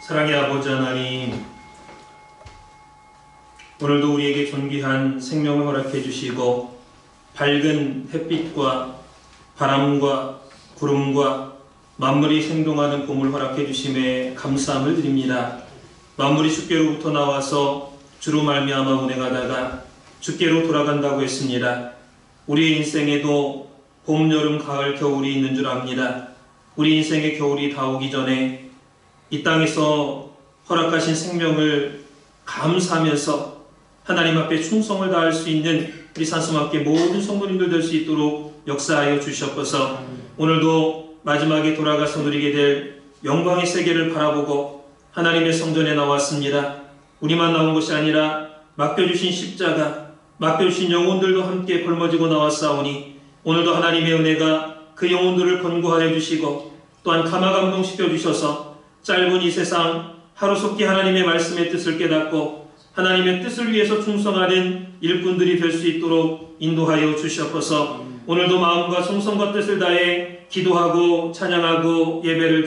사랑의 아버지 하나님, 오늘도 우리에게 존귀한 생명을 허락해 주시고 밝은 햇빛과 바람과 구름과 만물이 생동하는 봄을 허락해 주심에 감사함을 드립니다. 만물이 주께로부터 나와서 주로 말미암아 운행하다가 주께로 돌아간다고 했습니다. 우리의 인생에도 봄, 여름, 가을, 겨울이 있는 줄 압니다. 우리 인생의 겨울이 다 오기 전에 이 땅에서 허락하신 생명을 감사하면서 하나님 앞에 충성을 다할 수 있는 우리 산수함께 모든 성도님들 될 수 있도록 역사하여 주시옵소서. 오늘도 마지막에 돌아가서 누리게 될 영광의 세계를 바라보고 하나님의 성전에 나왔습니다. 우리만 나온 것이 아니라 맡겨주신 십자가, 맡겨주신 영혼들도 함께 걸머지고 나왔사오니 오늘도 하나님의 은혜가 그 영혼들을 권고하여 주시고 또한 감화감동시켜 주셔서 짧은 이 세상 하루속히 하나님의 말씀의 뜻을 깨닫고 하나님의 뜻을 위해서 충성하는 일꾼들이 될 수 있도록 인도하여 주시옵소서. 오늘도 마음과 정성과 뜻을 다해 기도하고 찬양하고 예배를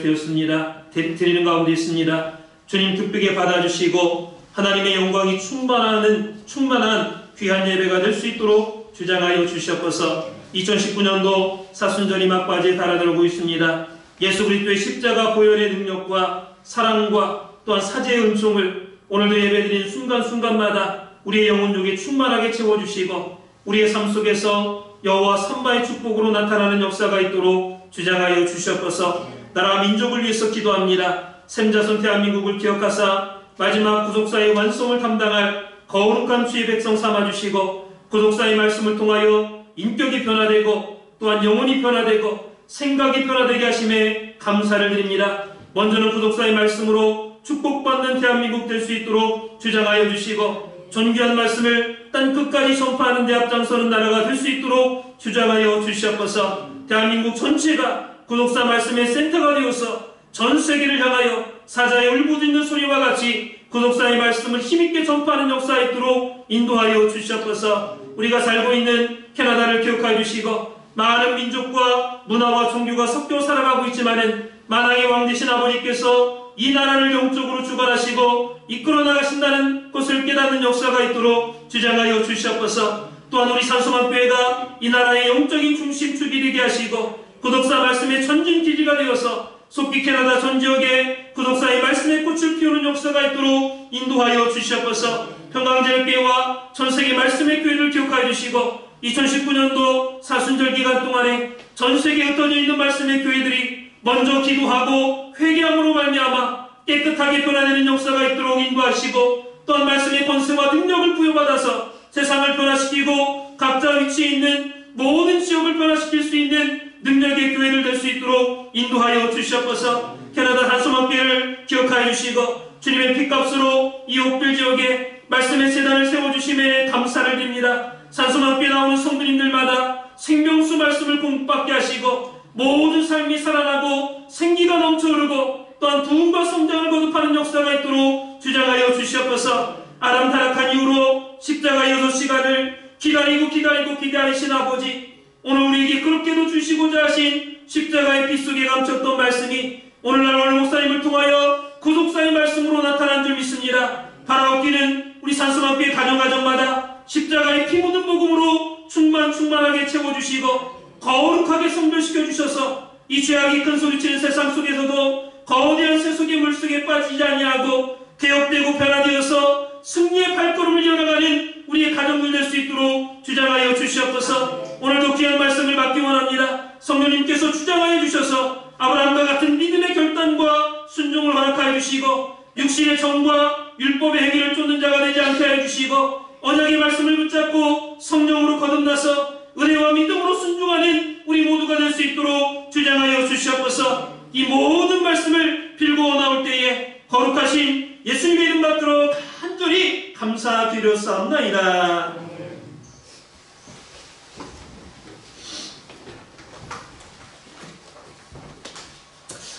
드리는 가운데 있습니다. 주님 기쁘게 받아주시고 하나님의 영광이 충만한 귀한 예배가 될 수 있도록 주장하여 주시옵소서. 2019년도 사순절이 막바지에 달아들고 있습니다. 예수 그리스도의 십자가 보혈의 능력과 사랑과 또한 사제의 은총을 오늘도 예배드리는 순간순간마다 우리의 영혼 중에 충만하게 채워주시고 우리의 삶 속에서 여호와 삼바의 축복으로 나타나는 역사가 있도록 주장하여 주시옵소서. 나라와 민족을 위해서 기도합니다. 샘자손 대한민국을 기억하사 마지막 구속사의 완성을 담당할 거룩한 주의 백성 삼아주시고 구속사의 말씀을 통하여 인격이 변화되고 또한 영혼이 변화되고 생각이 변화되게 하심에 감사를 드립니다. 먼저는 구속사의 말씀으로 축복받는 대한민국 될 수 있도록 주장하여 주시고 존귀한 말씀을 땅끝까지 전파하는 데 앞장서는 나라가 될 수 있도록 주장하여 주시옵소서. 대한민국 전체가 구속사 말씀의 센터가 되어서 전 세계를 향하여 사자의 울부짖는 소리와 같이 구속사의 말씀을 힘있게 전파하는 역사가 있도록 인도하여 주시옵소서. 우리가 살고 있는 캐나다를 기억하여 주시고 많은 민족과 문화와 종교가 섞여 살아가고 있지만은 만왕의 왕 되신 아버지께서 이 나라를 영적으로 주관하시고 이끌어 나가신다는 것을 깨닫는 역사가 있도록 주장하여 주시옵소서. 또한 우리 산소만교회가 이 나라의 영적인 중심축이 되게 하시고 구독사 말씀의 전진기지가 되어서 속기 캐나다 전 지역에 구독사의 말씀의 꽃을 피우는 역사가 있도록 인도하여 주시옵소서. 평강제일교회와 전세계 말씀의 교회를 기억하여 주시고 2019년도 사순절 기간 동안에 전세계에 흩어져 있는 말씀의 교회들이 먼저 기도하고 회개함으로 말미암아 깨끗하게 변화되는 역사가 있도록 인도하시고 또한 말씀의 권세와 능력을 부여받아서 세상을 변화시키고 각자 위치에 있는 모든 지역을 변화시킬 수 있는 능력의 교회를 될 수 있도록 인도하여 주시옵소서. 캐나다 산소만교회를 기억하여 주시고 주님의 핏값으로 이 옥빌 지역에 말씀의 재단을 세워주심에 감사를 드립니다. 산소만교회 나오는 성도님들마다 생명수 말씀을 공급받게 하시고 모든 삶이 살아나고 생기가 넘쳐흐르고 또한 부흥과 성장을 거듭하는 역사가 있도록 주장하여 주시옵소서. 아담 타락한 이후로 십자가 6시간을 기다리신 아버지, 오늘 우리에게 그렇게도 주시고자 하신 십자가의 피 속에 감췄던 말씀이 오늘날 오늘 목사님을 통하여 구속사의 말씀으로 나타난 줄 믿습니다. 바라옵기는 우리 산소만교회 가정마다 십자가의 피 묻은 복음으로 충만하게 채워주시고 거룩하게 성별시켜 주셔서 이 죄악이 큰 소리치는 세상 속에서도 거대한 세속의 물속에 빠지지 아니하고 개혁되고 변화되어서 승리의 발걸음을 이어나가는 우리의 가정들 될 수 있도록 주장하여 주시옵소서. 오늘도 귀한 말씀을 받기 원합니다. 성령님께서 주장하여 주셔서 아브라함과 같은 믿음의 결단과 순종을 허락하여 주시고 육신의 정과 율법의 행위를 쫓는 자가 되지 않게 하여 주시고 언약의 말씀을 붙잡고 성령으로 거듭나서 은혜와 믿음으로 순종하는 우리 모두가 될 수 있도록 주장하여 주시옵소서. 이 모든 말씀을 빌고 나올 때에 거룩하신 예수님의 이름 받들어 간절히 감사드렸사옵나이다.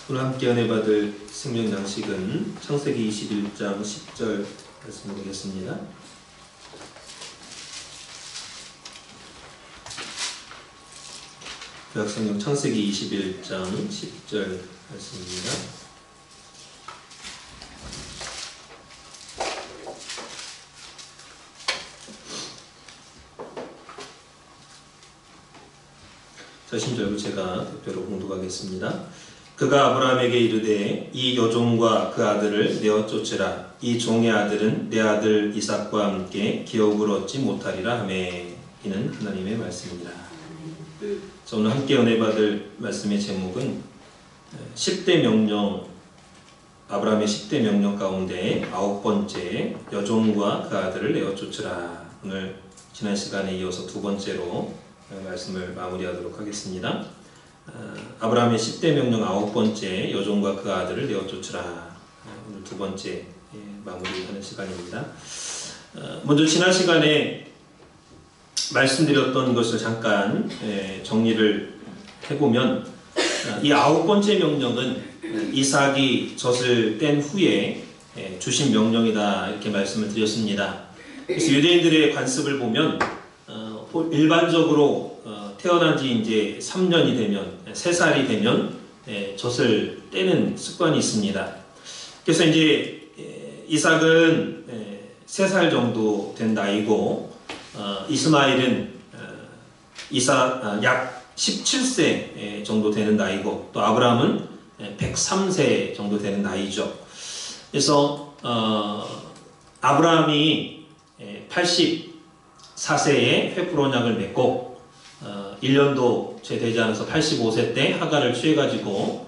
오늘 함께 은혜 받을 생명 양식은 창세기 21장 10절 말씀 드리겠습니다. 구약성경 창세기 21장 10절 말씀입니다. 저신절구 제가 대표로 봉독하겠습니다. 그가 아브라함에게 이르되 이 여종과 그 아들을 내어 쫓으라. 이 종의 아들은 내 아들 이삭과 함께 기업을 얻지 못하리라 하매. 이는 하나님의 말씀입니다. 오늘 함께 은혜 받을 말씀의 제목은 10대 명령, 아브라함의 10대 명령 가운데 9번째 여종과 그 아들을 내어 쫓으라. 오늘 지난 시간에 이어서 두 번째로 말씀을 마무리하도록 하겠습니다. 아브라함의 10대 명령 9번째 여종과 그 아들을 내어 쫓으라. 오늘 두 번째 마무리하는 시간입니다. 먼저 지난 시간에 말씀드렸던 것을 잠깐 정리를 해보면 이 9번째 명령은 이삭이 젖을 뗀 후에 주신 명령이다 이렇게 말씀을 드렸습니다. 그래서 유대인들의 관습을 보면 일반적으로 태어난 지 이제 3년이 되면 3살이 되면 젖을 떼는 습관이 있습니다. 그래서 이제 이삭은 3살 정도 된 나이고 이스마엘은 약 17세 정도 되는 나이고 또 아브라함은 103세 정도 되는 나이죠. 그래서 아브라함이 84세에 헤브론 약을 맺고 1년도 채 되지 않아서 85세 때 하갈을 취해가지고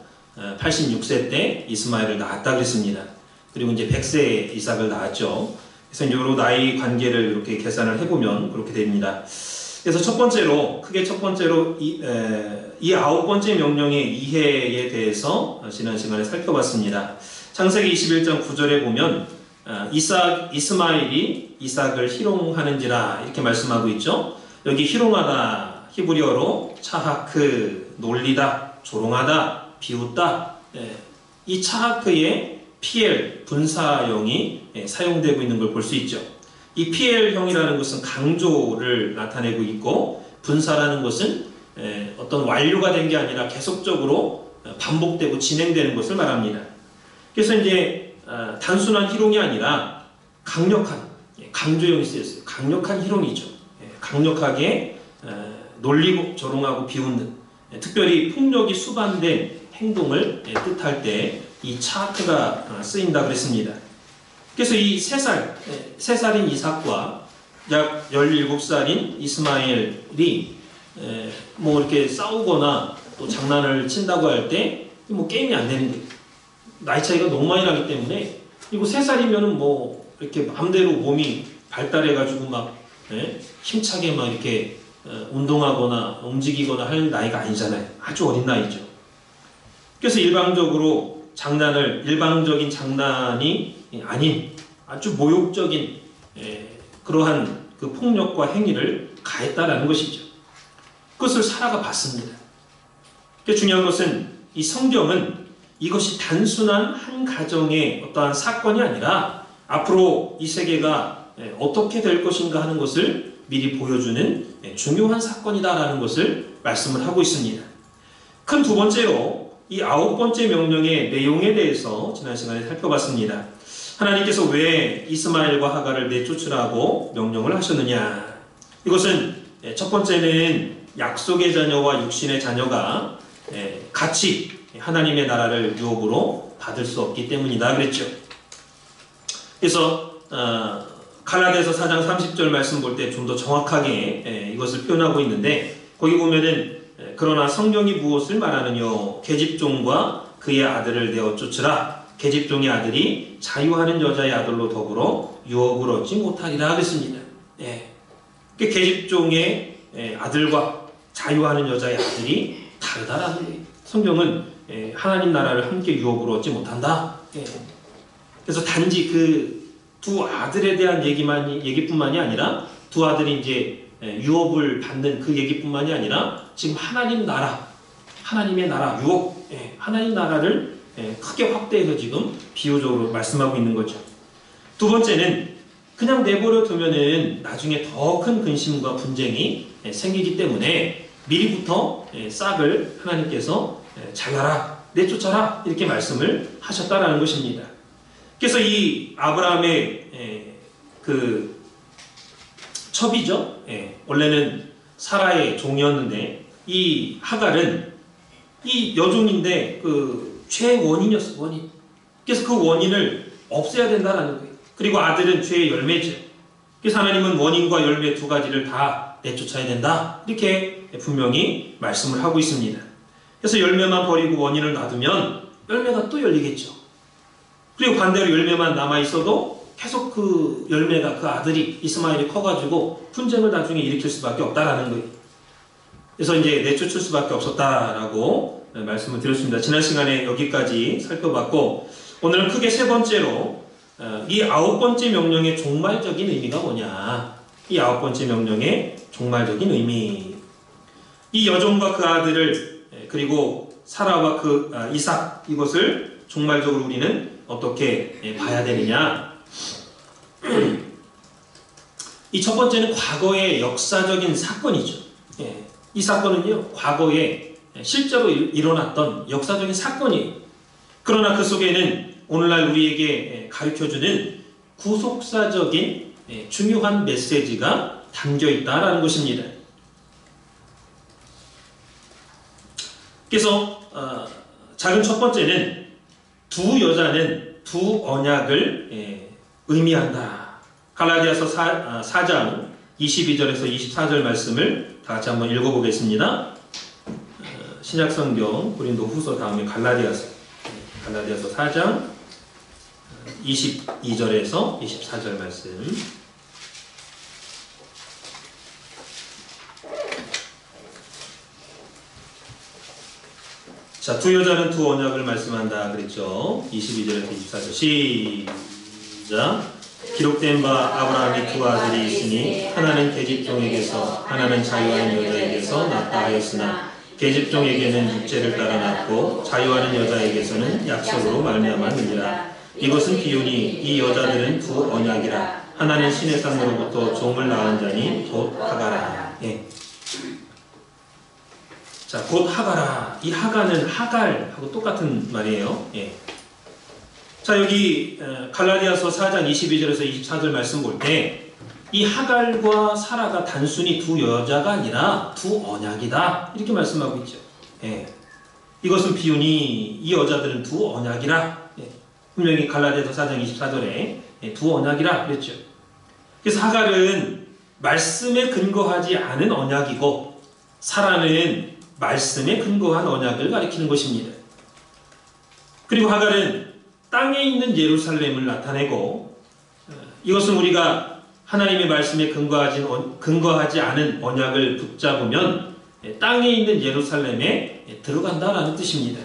86세 때 이스마엘을 낳았다 그랬습니다. 그리고 이제 100세에 이삭을 낳았죠. 그래서 이제 여러 나이 관계를 이렇게 계산을 해보면 그렇게 됩니다. 그래서 크게 첫 번째로 이 9번째 명령의 이해에 대해서 지난 시간에 살펴봤습니다. 창세기 21장 9절에 보면 이스마엘이 이삭을 희롱하는지라 이렇게 말씀하고 있죠. 여기 희롱하다 히브리어로 차하크, 놀리다, 조롱하다, 비웃다. 이 차하크의 PL 분사형이 사용되고 있는 걸 볼 수 있죠. 이 PL형이라는 것은 강조를 나타내고 있고 분사라는 것은 어떤 완료가 된 게 아니라 계속적으로 반복되고 진행되는 것을 말합니다. 그래서 이제 단순한 희롱이 아니라 강력한 강조형이 쓰였어요. 강력한 희롱이죠. 강력하게 놀리고 조롱하고 비웃는 특별히 폭력이 수반된 행동을 뜻할 때 이 차크가 쓰인다 그랬습니다. 그래서 이 3살인 이삭과 약 17살인 이스마엘이 뭐 이렇게 싸우거나 또 장난을 친다고 할 때 뭐 게임이 안 되는 거예요. 나이 차이가 너무 많이 나기 때문에 이거 3살이면은 뭐 이렇게 마음대로 몸이 발달해가지고 막 힘차게 막 이렇게 운동하거나 움직이거나 할 나이가 아니잖아요. 아주 어린 나이죠. 그래서 일방적인 장난이 아닌 아주 모욕적인 그러한 그 폭력과 행위를 가했다라는 것이죠. 그것을 사라가 봤습니다. 중요한 것은 이 성경은 이것이 단순한 한 가정의 어떠한 사건이 아니라 앞으로 이 세계가 어떻게 될 것인가 하는 것을 미리 보여주는 중요한 사건이다라는 것을 말씀을 하고 있습니다. 큰 두 번째로 이 9번째 명령의 내용에 대해서 지난 시간에 살펴봤습니다. 하나님께서 왜 이스마엘과 하갈을 내쫓으라고 명령을 하셨느냐. 이것은 첫 번째는 약속의 자녀와 육신의 자녀가 같이 하나님의 나라를 유업으로 받을 수 없기 때문이다 그랬죠. 그래서 갈라디아서 4장 30절 말씀 볼 때 좀 더 정확하게 이것을 표현하고 있는데 거기 보면은 그러나 성경이 무엇을 말하느뇨 계집종과 그의 아들을 내어 쫓으라. 계집종의 아들이 자유하는 여자의 아들로 더불어 유업을 얻지 못하리라 그랬습니다. 계집종의 아들과 자유하는 여자의 아들이 다르다라는 거예요. 성경은 하나님 나라를 함께 유업으로 얻지 못한다. 그래서 단지 그 두 아들에 대한 얘기뿐만이 아니라 두 아들이 이제 유업을 받는 그 얘기뿐만이 아니라 지금 하나님의 나라 유업, 하나님 나라를 크게 확대해서 지금 비유적으로 말씀하고 있는 거죠. 두 번째는 그냥 내버려 두면은 나중에 더 큰 근심과 분쟁이 생기기 때문에 미리부터 싹을 하나님께서 잘라라, 내쫓아라 이렇게 말씀을 하셨다라는 것입니다. 그래서 이 아브라함의 그 첩이죠. 원래는 사라의 종이었는데 이 하갈은 이 여종인데 그 죄의 원인이었어, 원인. 그래서 그 원인을 없애야 된다라는 거예요. 그리고 아들은 죄의 열매죠. 그래서 하나님은 원인과 열매 두 가지를 다 내쫓아야 된다. 이렇게 분명히 말씀을 하고 있습니다. 그래서 열매만 버리고 원인을 놔두면 열매가 또 열리겠죠. 그리고 반대로 열매만 남아있어도 계속 그 열매가, 그 아들이, 이스마엘이 커가지고 분쟁을 나중에 일으킬 수밖에 없다라는 거예요. 그래서 이제 내쫓을 수밖에 없었다라고 말씀을 드렸습니다. 지난 시간에 여기까지 살펴봤고, 오늘은 크게 세 번째로 이 9번째 명령의 종말적인 의미가 뭐냐. 이 9번째 명령의 종말적인 의미. 이 여종과 그 아들을, 그리고 사라와 그 이삭, 이것을 종말적으로 우리는 어떻게 봐야 되느냐. 이 첫 번째는 과거의 역사적인 사건이죠. 이 사건은요, 과거에 실제로 일어났던 역사적인 사건이에요. 그러나 그 속에는 오늘날 우리에게 가르쳐주는 구속사적인 중요한 메시지가 담겨있다라는 것입니다. 그래서 작은 첫 번째는 두 여자는 두 언약을 의미한다. 갈라디아서 4장 22절에서 24절 말씀을 다 같이 한번 읽어보겠습니다. 신약성경 고린도 후서 다음에 갈라디아서 4장 22절에서 24절 말씀. 자, 두 여자는 두 언약을 말씀한다 그랬죠. 22절에서 24절 시작. 기록된 바 아브라함이 두 아들이 있으니 하나는 계집종에게서 하나는 자유하는 여자에게서 낳다 하였으나 계집종에게는 육체를 따라 낳고 자유하는 여자에게서는 약속으로 말미암았느니라. 이것은 비유니 이 여자들은 두 언약이라. 하나는 신의 산으로부터 종을 낳은 자니 곧 하가라. 자, 곧 하가라. 이 하가는 하갈하고 똑같은 말이에요. 자, 여기 갈라디아서 4장 22절에서 24절 말씀 볼 때 이 하갈과 사라가 단순히 두 여자가 아니라 두 언약이다. 이렇게 말씀하고 있죠. 이것은 비유니 이 여자들은 두 언약이라. 분명히 갈라디아서 4장 24절에 두 언약이라 그랬죠. 그래서 하갈은 말씀에 근거하지 않은 언약이고 사라는 말씀에 근거한 언약을 가리키는 것입니다. 그리고 하갈은 땅에 있는 예루살렘을 나타내고, 이것은 우리가 하나님의 말씀에 근거하지 않은 언약을 붙잡으면 땅에 있는 예루살렘에 들어간다라는 뜻입니다.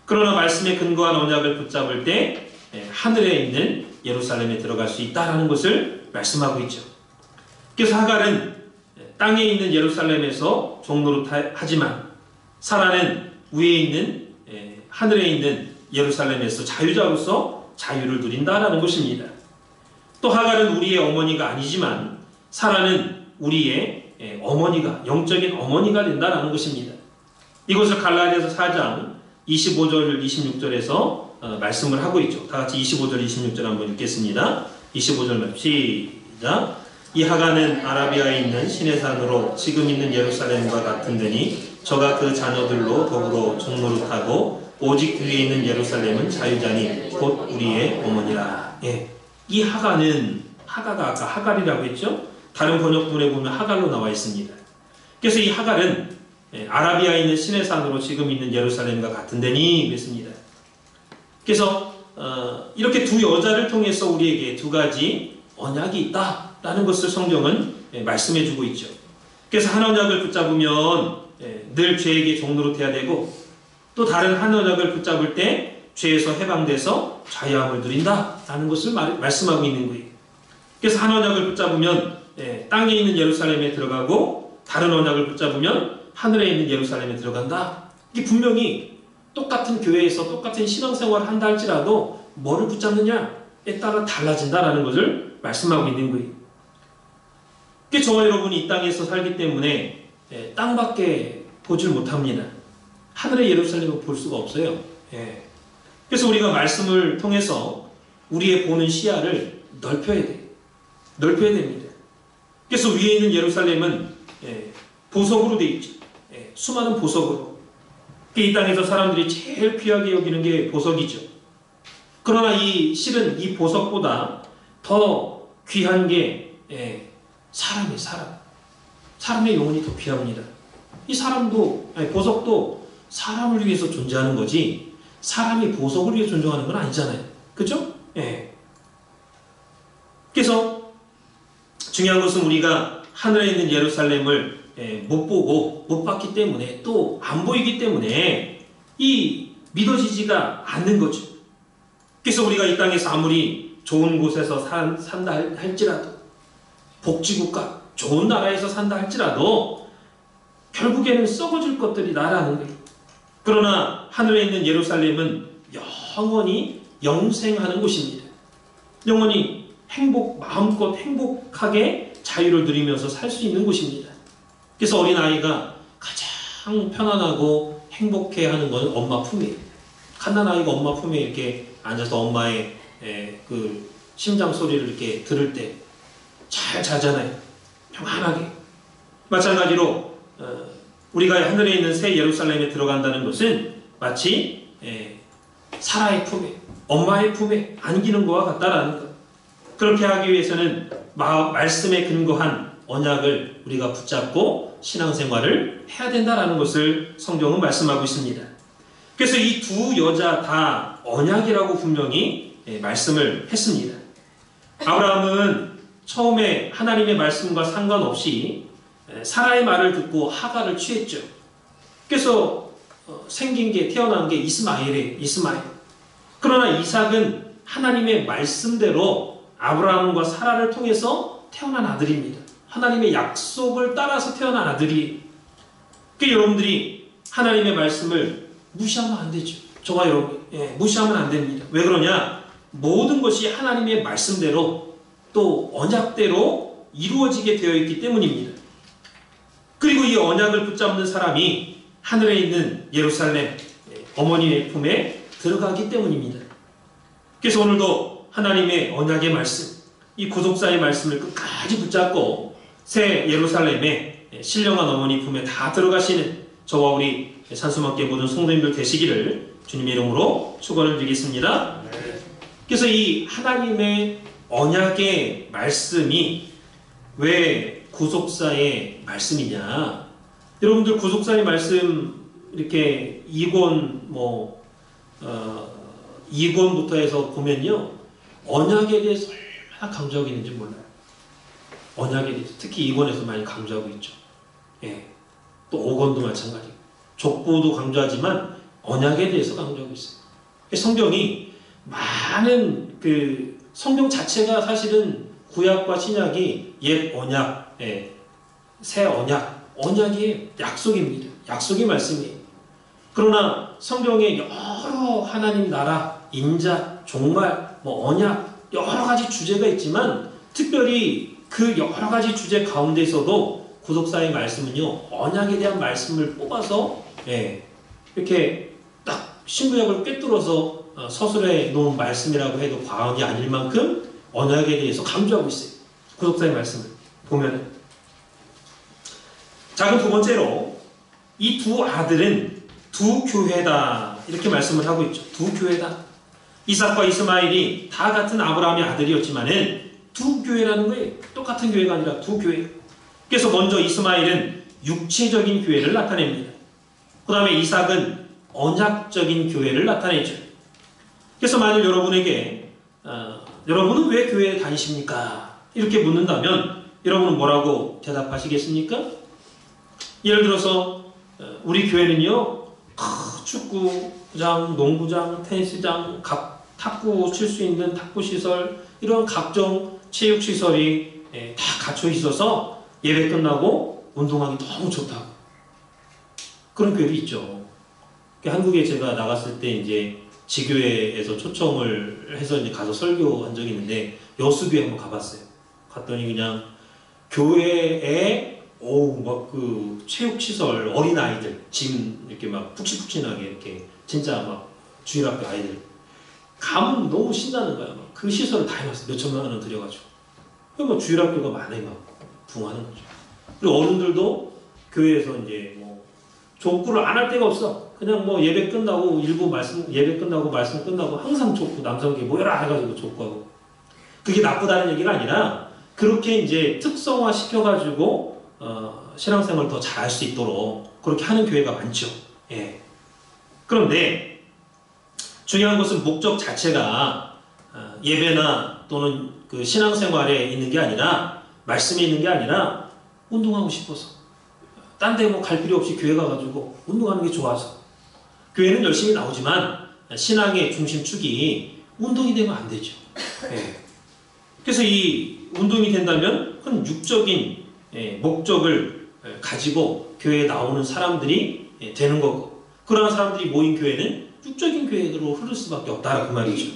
그러나 말씀에 근거한 언약을 붙잡을 때 하늘에 있는 예루살렘에 들어갈 수 있다라는 것을 말씀하고 있죠. 그래서 하갈은 땅에 있는 예루살렘에서 종노릇하지만 사라는 위에 있는 하늘에 있는 예루살렘에서 자유자로서 자유를 누린다라는 것입니다. 또 하갈은 우리의 어머니가 아니지만 사라는 우리의 어머니가, 영적인 어머니가 된다라는 것입니다. 이것을 갈라디아서 4장 25절 26절에서 말씀을 하고 있죠. 다 같이 25절 26절 한번 읽겠습니다. 25절 말씀 시작. 이 하갈은 아라비아에 있는 신의 산으로 지금 있는 예루살렘과 같은 데니 저가 그 자녀들로 더불어 종노릇하고 오직 위에 있는 예루살렘은 자유자니 곧 우리의 어머니라. 이 하가는, 하가가 아까 하갈이라고 했죠? 다른 번역본에 보면 하갈로 나와 있습니다. 그래서 이 하갈은 아라비아에 있는 신의 산으로 지금 있는 예루살렘과 같은 데니 그랬습니다. 그래서 이렇게 두 여자를 통해서 우리에게 두 가지 언약이 있다라는 것을 성경은 말씀해주고 있죠. 그래서 한 언약을 붙잡으면 늘 죄에게 종노릇해야 되고, 또 다른 한 언약을 붙잡을 때 죄에서 해방돼서 자유함을 누린다라는 것을 말씀하고 있는 거예요. 그래서 한 언약을 붙잡으면 땅에 있는 예루살렘에 들어가고, 다른 언약을 붙잡으면 하늘에 있는 예루살렘에 들어간다. 이게 분명히 똑같은 교회에서 똑같은 신앙생활을 한다 할지라도 뭐를 붙잡느냐에 따라 달라진다라는 것을 말씀하고 있는 거예요. 그래서 저와 여러분이 이 땅에서 살기 때문에 땅밖에 보질 못합니다. 하늘의 예루살렘을 볼 수가 없어요. 그래서 우리가 말씀을 통해서 우리의 보는 시야를 넓혀야 돼요. 넓혀야 됩니다. 그래서 위에 있는 예루살렘은 보석으로 되어 있죠. 수많은 보석으로. 이 땅에서 사람들이 제일 귀하게 여기는 게 보석이죠. 그러나 실은 이 보석보다 더 귀한 게 사람이에요. 사람의 영혼이 더 귀합니다. 이 보석도 사람을 위해서 존재하는 거지 사람이 보석을 위해 존재하는 건 아니잖아요. 그죠? 그래서 중요한 것은 우리가 하늘에 있는 예루살렘을 못 보고 못 봤기 때문에 또 안 보이기 때문에 믿어지지가 않는 거죠. 그래서 우리가 이 땅에서 아무리 좋은 곳에서 산다 할지라도 복지국가 좋은 나라에서 산다 할지라도 결국에는 썩어질 것들이 나라는 거예요. 그러나 하늘에 있는 예루살렘은 영원히 영생하는 곳입니다. 영원히 마음껏 행복하게 자유를 누리면서 살 수 있는 곳입니다. 그래서 어린아이가 가장 편안하고 행복해하는 건 엄마 품이에요. 갓난아이가 엄마 품에 이렇게 앉아서 엄마의 그 심장 소리를 이렇게 들을 때 잘 자잖아요. 평안하게. 마찬가지로 우리가 하늘에 있는 새 예루살렘에 들어간다는 것은 마치 사라의 품에, 엄마의 품에 안기는 것과 같다라는 것. 그렇게 하기 위해서는 말씀에 근거한 언약을 우리가 붙잡고 신앙생활을 해야 된다라는 것을 성경은 말씀하고 있습니다. 그래서 이 두 여자 다 언약이라고 분명히 말씀을 했습니다. 아브라함은 처음에 하나님의 말씀과 상관없이 사라의 말을 듣고 하갈을 취했죠. 그래서 태어난 게 이스마엘. 그러나 이삭은 하나님의 말씀대로 아브라함과 사라를 통해서 태어난 아들입니다. 하나님의 약속을 따라서 태어난 아들이. 그러니까 여러분들이 하나님의 말씀을 무시하면 안 되죠. 저와 여러분 무시하면 안 됩니다. 왜 그러냐? 모든 것이 하나님의 말씀대로 또 언약대로 이루어지게 되어 있기 때문입니다. 그리고 이 언약을 붙잡는 사람이 하늘에 있는 예루살렘 어머니의 품에 들어가기 때문입니다. 그래서 오늘도 하나님의 언약의 말씀, 이 구속사의 말씀을 끝까지 붙잡고 새 예루살렘에 신령한 어머니 품에 다 들어가시는 저와 우리 산수막계 모든 성도님들 되시기를 주님의 이름으로 축원을 드리겠습니다. 그래서 이 하나님의 언약의 말씀이 왜 구속사의 말씀이냐? 여러분들 구속사의 말씀 이렇게 2권부터 해서 보면요, 언약에 대해서 얼마나 강조하고 있는지 몰라요. 언약에 대해서 특히 2권에서 많이 강조하고 있죠. 또 5권도 마찬가지고 족보도 강조하지만 언약에 대해서 강조하고 있어요. 성경이 많은 성경 자체가 사실은 구약과 신약이 옛 언약, 새 언약이 약속입니다. 약속의 말씀이에요. 그러나 성경에 여러 하나님 나라, 인자, 종말, 언약 여러 가지 주제가 있지만 특별히 그 여러 가지 주제 가운데서도 구속사의 말씀은요, 언약에 대한 말씀을 뽑아서 이렇게 딱 신구약을 꿰뚫어서 서술해 놓은 말씀이라고 해도 과언이 아닐 만큼 언약에 대해서 강조하고 있어요. 구속사의 말씀을 보면은. 자, 그럼 두 번째로 이 두 아들은 두 교회다 이렇게 말씀을 하고 있죠. 두 교회다. 이삭과 이스마엘이 다 같은 아브라함의 아들이었지만은 두 교회라는 거예요. 똑같은 교회가 아니라 두 교회. 그래서 먼저 이스마엘은 육체적인 교회를 나타냅니다. 그 다음에 이삭은 언약적인 교회를 나타내죠. 그래서 만일 여러분에게 여러분은 왜 교회에 다니십니까? 이렇게 묻는다면 여러분은 뭐라고 대답하시겠습니까? 예를 들어서 우리 교회는요, 축구장, 농구장, 테니스장, 탁구 칠 수 있는 탁구시설, 이런 각종 체육시설이 다 갖춰 있어서 예배 끝나고 운동하기 너무 좋다고. 그런 교회도 있죠. 한국에 제가 나갔을 때 이제 지교회에서 초청을 해서 이제 가서 설교한 적이 있는데 여수교회 한번 가봤어요. 갔더니 그냥 교회에 그 체육시설 어린아이들 짐 이렇게 막 푹신푹신하게 이렇게 진짜 막 주일학교 아이들 가면 너무 신나는 거야. 막 그 시설을 다 해놨어. 몇 천만 원 들여가지고. 뭐 주일학교가 많아요. 막 붕하는 거죠. 그리고 어른들도 교회에서 이제 족구를 안 할 데가 없어. 그냥 뭐 예배 끝나고 예배 끝나고 말씀 끝나고 항상 족구, 남성계 모여라 해가지고 족구하고. 그게 나쁘다는 얘기가 아니라 그렇게 이제 특성화 시켜가지고 신앙생활을 더 잘할 수 있도록 그렇게 하는 교회가 많죠. 예. 그런데 중요한 것은 목적 자체가 예배나 또는 그 신앙생활에 있는 게 아니라, 말씀에 있는 게 아니라 운동하고 싶어서, 딴 데 뭐 갈 필요 없이 교회 가가지고 운동하는 게 좋아서. 교회는 열심히 나오지만 신앙의 중심축이 운동이 되면 안 되죠. 예. 그래서 이 운동이 된다면 그건 육적인 목적을 가지고 교회에 나오는 사람들이 되는 거고, 그러한 사람들이 모인 교회는 육적인 교회로 흐를 수밖에 없다 그 말이죠.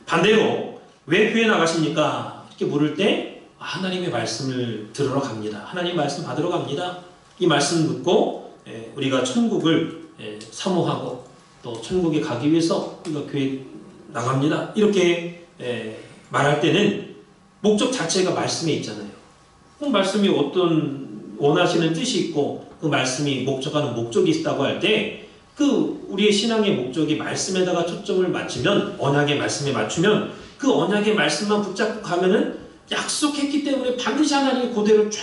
반대로 왜 교회 나가십니까? 이렇게 물을 때 하나님의 말씀을 들으러 갑니다. 하나님 말씀 받으러 갑니다. 이 말씀 듣고 우리가 천국을 사모하고 또 천국에 가기 위해서 우리가 교회 나갑니다. 이렇게 말할 때는 목적 자체가 말씀에 있잖아요. 그 말씀이 어떤 원하시는 뜻이 있고 그 말씀이 목적하는 목적이 있다고 할 때 그 우리의 신앙의 목적이 말씀에다가 초점을 맞추면, 언약의 말씀에 맞추면 그 언약의 말씀만 붙잡고 가면은 약속했기 때문에 반드시 하나님이 그대로 쫙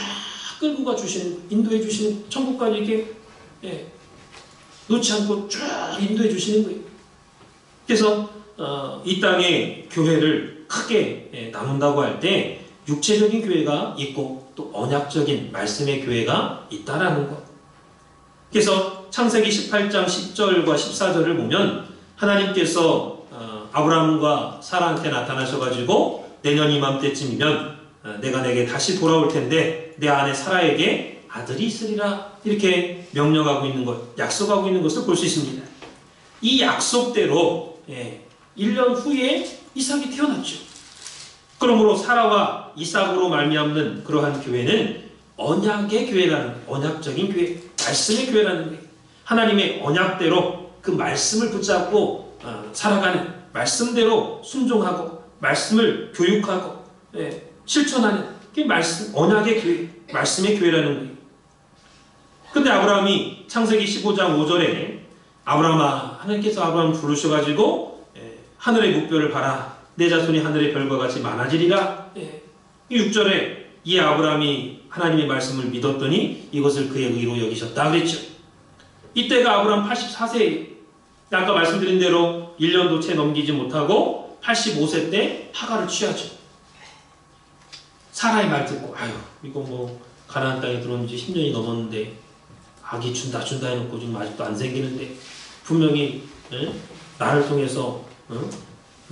끌고 가 주시는, 인도해 주시는, 천국까지 이렇게 놓지 않고 쫙 인도해 주시는 거예요. 그래서 이 땅에 교회를 크게 나눈다고 할 때 육체적인 교회가 있고 또 언약적인 말씀의 교회가 있다라는 것. 그래서 창세기 18장 10절과 14절을 보면 하나님께서 아브라함과 사라한테 나타나셔가지고 내년 이맘때쯤이면 내가 내게 다시 돌아올 텐데 내 아내 사라에게 아들이 있으리라, 이렇게 명령하고 있는 것, 약속하고 있는 것을 볼 수 있습니다. 이 약속대로 1년 후에 이삭이 태어났죠. 그러므로 사라와 이삭으로 말미암는 그러한 교회는 언약의 교회라는, 언약적인 교회, 말씀의 교회라는 거예요. 하나님의 언약대로 그 말씀을 붙잡고 살아가는, 말씀대로 순종하고 말씀을 교육하고 실천하는 그 말씀, 언약의 교회, 말씀의 교회라는 거예요. 근데 아브라함이 창세기 15장 5절에 아브라함아, 하나님께서 아브라함을 부르셔가지고 하늘의 목별을 봐라, 내 자손이 하늘의 별과 같이 많아지리라. 6절에 이 아브라함이 하나님의 말씀을 믿었더니 이것을 그의 의로 여기셨다 그랬죠. 이때가 아브라함 84세예요. 아까 말씀드린 대로 1년도 채 넘기지 못하고 85세 때 하가를 취하죠. 사라의 말 듣고, 아유 이거 뭐 가나안 땅에 들어온 지 10년이 넘었는데 아기 준다 해놓고 지금 아직도 안 생기는데, 분명히 나를 통해서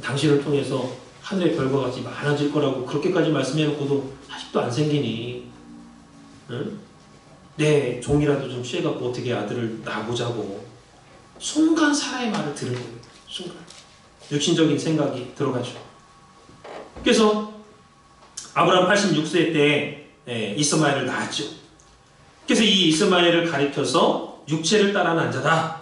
당신을 통해서 하늘의 별과 같이 많아질 거라고 그렇게까지 말씀해놓고도 아직도 안 생기니 내 종이라도 좀 취해갖고 어떻게 아들을 낳아보자고. 순간 사라의 말을 들은 거예요. 순간 육신적인 생각이 들어가죠. 그래서 아브라함 86세 때 이스마엘을 낳았죠. 그래서 이 이스마엘을 가리켜서 육체를 따라 난 자다,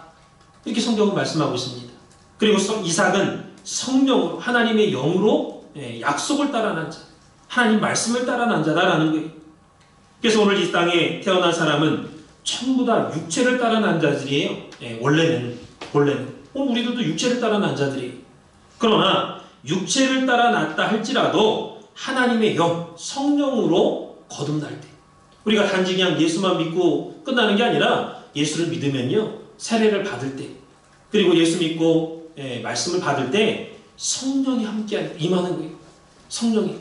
이렇게 성경은 말씀하고 있습니다. 그리고 이삭은 성령으로, 하나님의 영으로 약속을 따라 난 자, 하나님 말씀을 따라 난 자다라는 거예요. 그래서 오늘 이 땅에 태어난 사람은 전부 다 육체를 따라 난 자들이에요. 원래는 우리들도 육체를 따라 난 자들이에요. 그러나 육체를 따라 났다 할지라도 하나님의 영, 성령으로 거듭날 때, 우리가 단지 그냥 예수만 믿고 끝나는 게 아니라 예수를 믿으면요, 세례를 받을 때, 그리고 예수 믿고 말씀을 받을 때 성령이 함께 임하는 거예요. 성령이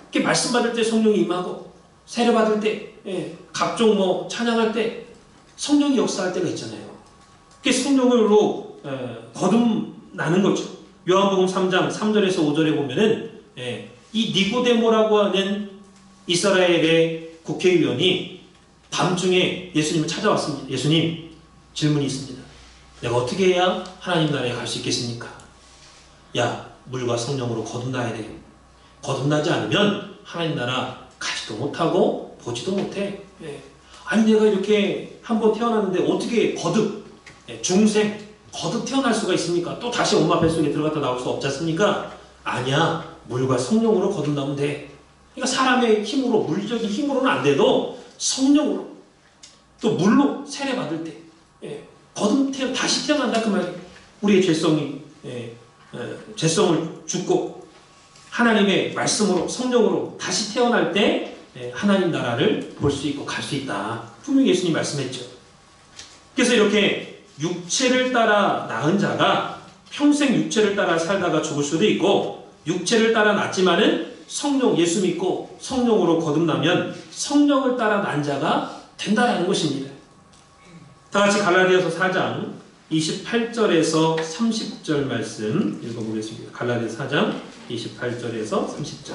이렇게 말씀 받을 때 성령이 임하고, 세례 받을 때, 각종 뭐 찬양할 때 성령이 역사할 때가 있잖아요. 그게 성령으로 거듭나는 거죠. 요한복음 3장 3절에서 5절에 보면은 이 니고데모라고 하는 이스라엘의 국회의원이 밤중에 예수님을 찾아왔습니다. 예수님, 질문이 있습니다. 내가 어떻게 해야 하나님 나라에 갈 수 있겠습니까? 야, 물과 성령으로 거듭나야 돼. 거듭나지 않으면 하나님 나라 가지도 못하고 보지도 못해. 아니 내가 이렇게 한번 태어났는데 어떻게 중생 거듭 태어날 수가 있습니까? 또 다시 엄마 뱃속에 들어갔다 나올 수 없지 않습니까? 아니야, 물과 성령으로 거듭나면 돼. 그러니까 사람의 힘으로, 물리적인 힘으로는 안 돼도 성령으로, 또 물로 세례 받을 때, 다시 태어난다 그 말이에요. 우리의 죄성을 죽고 하나님의 말씀으로 성령으로 다시 태어날 때 하나님 나라를 볼 수 있고 갈 수 있다. 분명히 예수님 말씀했죠. 그래서 이렇게 육체를 따라 낳은 자가 평생 육체를 따라 살다가 죽을 수도 있고, 육체를 따라 낳지만은 성령 예수 믿고 성령으로 거듭나면 성령을 따라 난 자가 된다라는 것입니다. 다 같이 갈라디아서 4장 28절에서 30절 말씀 읽어보겠습니다. 갈라디아서 4장 28절에서 30절.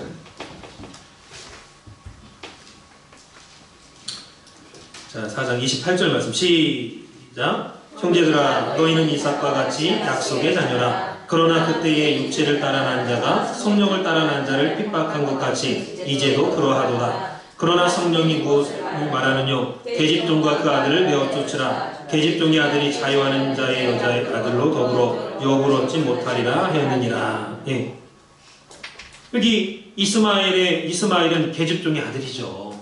자, 4장 28절 말씀 시작. 형제들아, 너희는 이삭과 같이 약속의 자녀라. 그러나 그때의 육체를 따라 난 자가 성령을 따라 난 자를 핍박한 것 같이 이제도 그러하도다. 그러나 성령이 무엇을 말하느뇨? 계집종과 그 아들을 베어 쫓으라. 계집종의 아들이 자유하는 자의 여자의 아들로 더불어 유업을 얻지 못하리라 하였느니라. 예. 여기 이스마엘은 계집종의 아들이죠.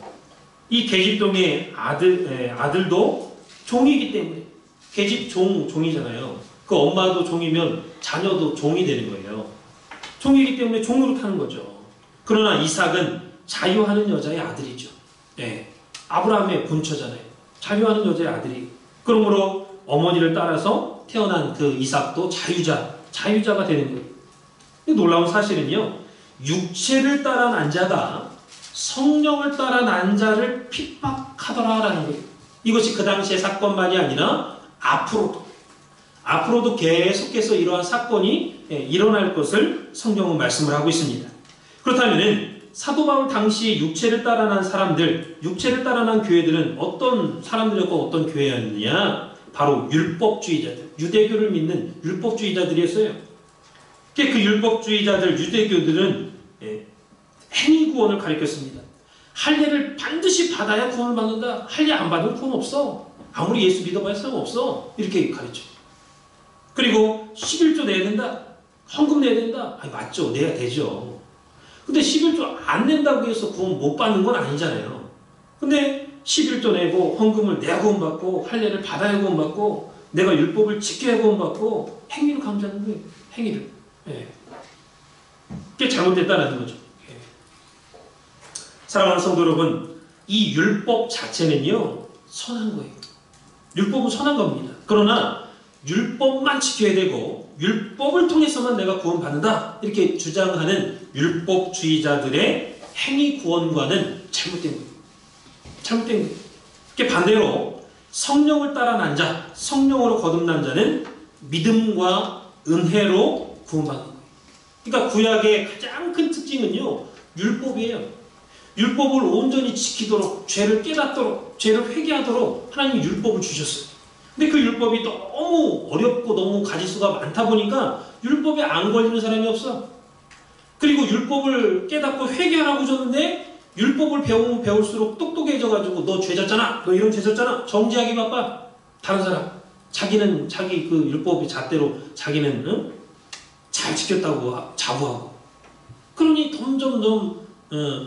이 계집종의 아들도 종이기 때문에, 종이잖아요. 그 엄마도 종이면 자녀도 종이 되는 거예요. 종이기 때문에 종으로 타는 거죠. 그러나 이삭은 자유하는 여자의 아들이죠. 아브라함의 본처잖아요. 자유하는 여자의 아들이. 그러므로 어머니를 따라서 태어난 그 이삭도 자유자가 되는 거예요. 놀라운 사실은요, 육체를 따라 난 자가 성령을 따라 난 자를 핍박하더라라는 거예요. 이것이 그 당시의 사건만이 아니라 앞으로도 계속해서 이러한 사건이 일어날 것을 성경은 말씀을 하고 있습니다. 그렇다면 사도 바울 당시 육체를 따라 난 사람들, 육체를 따라 난 교회들은 어떤 사람들이었고 어떤 교회였느냐? 바로 율법주의자들, 유대교를 믿는 율법주의자들이었어요. 그 율법주의자들, 유대교들은 행위 구원을 가리켰습니다. 할례를 반드시 받아야 구원을 받는다. 할례 안 받으면 구원 없어. 아무리 예수 믿어봐야 소용없어. 이렇게 가르쳐. 그리고 11조 내야 된다. 헌금 내야 된다. 아니, 맞죠. 내야 되죠. 근데 11조 안 낸다고 해서 구원 못 받는 건 아니잖아요. 근데 11조 내고 헌금을 내야 구원받고 할례를 받아야 구원받고 내가 율법을 지켜야 구원받고 행위로 감사하는 거예요. 행위를. 그게 잘못됐다는 거죠. 사랑하는 성도 여러분, 이 율법 자체는요, 선한 거예요. 율법은 선한 겁니다. 그러나 율법만 지켜야 되고 율법을 통해서만 내가 구원받는다 이렇게 주장하는 율법주의자들의 행위 구원과는 잘못된 거예요. 잘못된 거예요. 그게 반대로 성령을 따라 난 자, 성령으로 거듭난 자는 믿음과 은혜로 구원받는 거예요. 그러니까 구약의 가장 큰 특징은요, 율법이에요. 율법을 온전히 지키도록, 죄를 깨닫도록, 죄를 회개하도록 하나님이 율법을 주셨어요. 근데 그 율법이 너무 어렵고 너무 가지수가 많다 보니까 율법에 안 걸리는 사람이 없어. 그리고 율법을 깨닫고 회개하라고 줬는데 율법을 배우면 배울수록 똑똑해져가지고 너 죄 졌잖아, 너 이런 죄 졌잖아, 정지하기 바빠. 다른 사람, 자기는 자기 그 율법의 잣대로 자기는 잘 지켰다고 자부하고. 그러니 점점점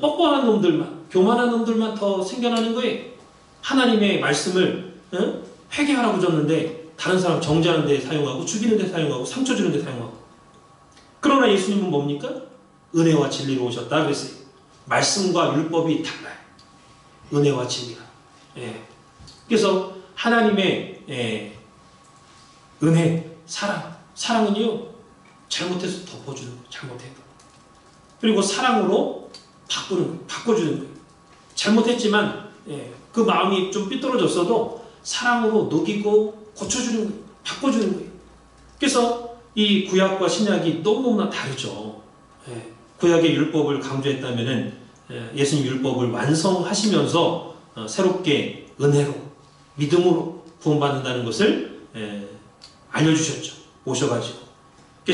뻔뻔한 놈들만, 교만한 놈들만 더 생겨나는 거예요. 하나님의 말씀을 회개하라고 줬는데 다른 사람 정죄하는 데 사용하고, 죽이는 데 사용하고, 상처 주는 데 사용하고. 그러나 예수님은 뭡니까? 은혜와 진리로 오셨다 그랬어요. 말씀과 율법이 달라요. 은혜와 진리가. 그래서 하나님의 은혜, 사랑은요, 잘못해서 덮어주는 거예요. 잘못해도. 그리고 사랑으로 바꿔주는 거예요. 잘못했지만 그 마음이 좀 삐뚤어졌어도 사랑으로 녹이고 고쳐주는 거예요. 바꿔주는 거예요. 그래서 이 구약과 신약이 너무너무나 다르죠. 구약의 율법을 강조했다면 예수님 율법을 완성하시면서 새롭게 은혜로, 믿음으로 구원받는다는 것을 알려주셨죠. 오셔가지고.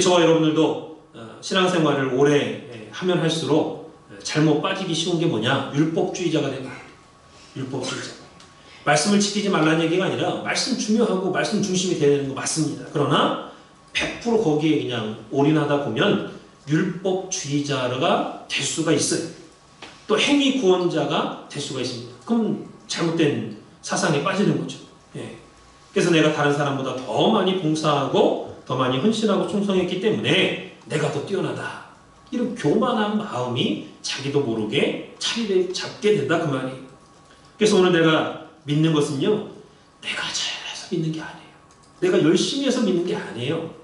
저와 여러분들도 신앙생활을 오래 하면 할수록 잘못 빠지기 쉬운 게 뭐냐? 율법주의자가 되는 거예요. 율법주의자. 말씀을 지키지 말라는 얘기가 아니라 말씀 중요하고 말씀 중심이 되는 거 맞습니다. 그러나 100% 거기에 그냥 올인하다 보면 율법주의자가 될 수가 있어요. 또 행위 구원자가 될 수가 있습니다. 그럼 잘못된 사상에 빠지는 거죠. 그래서 내가 다른 사람보다 더 많이 봉사하고 더 많이 헌신하고 충성했기 때문에 내가 더 뛰어나다. 이런 교만한 마음이 자기도 모르게 자리를 잡게 된다 그 말이에요. 그래서 오늘 내가 믿는 것은요, 내가 잘해서 믿는 게 아니에요. 내가 열심히 해서 믿는 게 아니에요.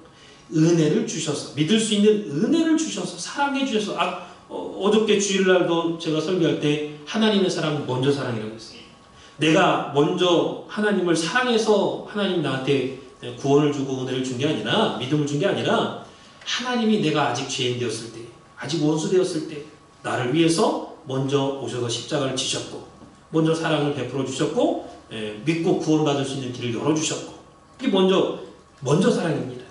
은혜를 주셔서, 믿을 수 있는 은혜를 주셔서, 사랑해 주셔서. 어저께 주일날도 제가 설교할 때 하나님의 사랑은 먼저 사랑이라고 했어요. 내가 먼저 하나님을 사랑해서 하나님 나한테 구원을 주고 은혜를 준 게 아니라, 믿음을 준 게 아니라, 하나님이 내가 아직 죄인 되었을 때, 아직 원수 되었을 때 나를 위해서 먼저 오셔서 십자가를 지셨고, 먼저 사랑을 베풀어 주셨고, 믿고 구원받을 수 있는 길을 열어주셨고, 그게 먼저 사랑입니다.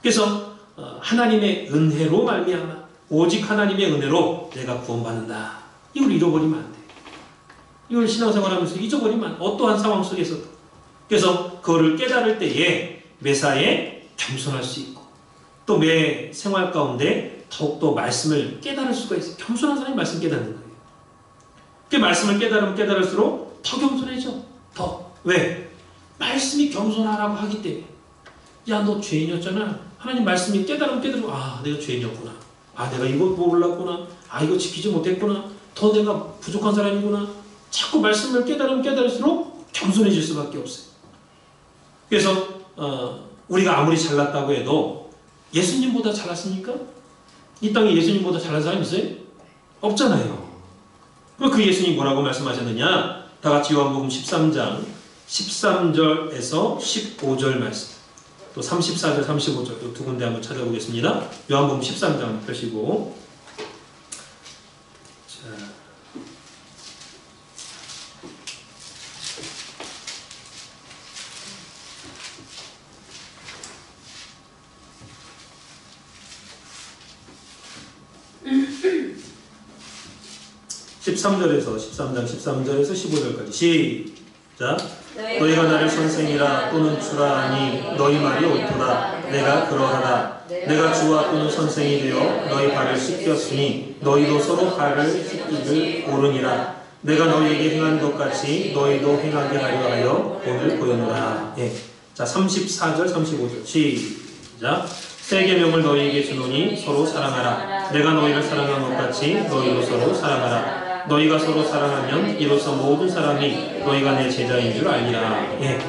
그래서 하나님의 은혜로 말미암아, 오직 하나님의 은혜로 내가 구원받는다. 이걸 잃어버리면 안 돼. 이걸 신앙생활하면서 잊어버리면 어떠한 상황 속에서도. 그래서 그거를 깨달을 때에 매사에 겸손할 수 있고, 또 매 생활 가운데 더욱더 말씀을 깨달을 수가 있어요. 겸손한 사람이 말씀 깨닫는 거예요. 그 말씀을 깨달으면 깨달을수록 더 겸손해져. 더. 왜? 말씀이 겸손하라고 하기 때문에. 야, 너 죄인이었잖아. 하나님 말씀이 깨달으면 깨달으면, 아, 내가 죄인이었구나. 아, 내가 이거 몰랐구나. 아, 이거 지키지 못했구나. 더 내가 부족한 사람이구나. 자꾸 말씀을 깨달으면 깨달을수록 겸손해질 수밖에 없어요. 그래서 우리가 아무리 잘났다고 해도 예수님보다 잘났습니까? 이 땅에 예수님보다 잘난 사람 있어요? 없잖아요. 그 예수님 뭐라고 말씀하셨느냐? 다 같이 요한복음 13장 13절에서 15절 말씀, 또 34절 35절 두 군데 한번 찾아보겠습니다. 요한복음 13장 펴시고, 자, (13절에서) 13장 13절에서 15절까지 시작. 너희가 나를 선생이라 또는 주라 하니 너희 말이 옳도다. 내가 그러하다. 내가 주와 또는 선생이 되어 너희 발을 씻겼으니 너희도 서로 발을 씻기를 옳으니라. 내가 너희에게 행한 것 같이 너희도 행하게 하려 하여 본을 보였노라. 예. 자, 34절 35절 시작. 새 계명을 너희에게 주노니 서로 사랑하라. 내가 너희를 사랑한 것 같이 너희도 서로 사랑하라. 너희가 서로 사랑하면 이로써 모든 사람이 너희가 내 제자인 줄 알리라. 예.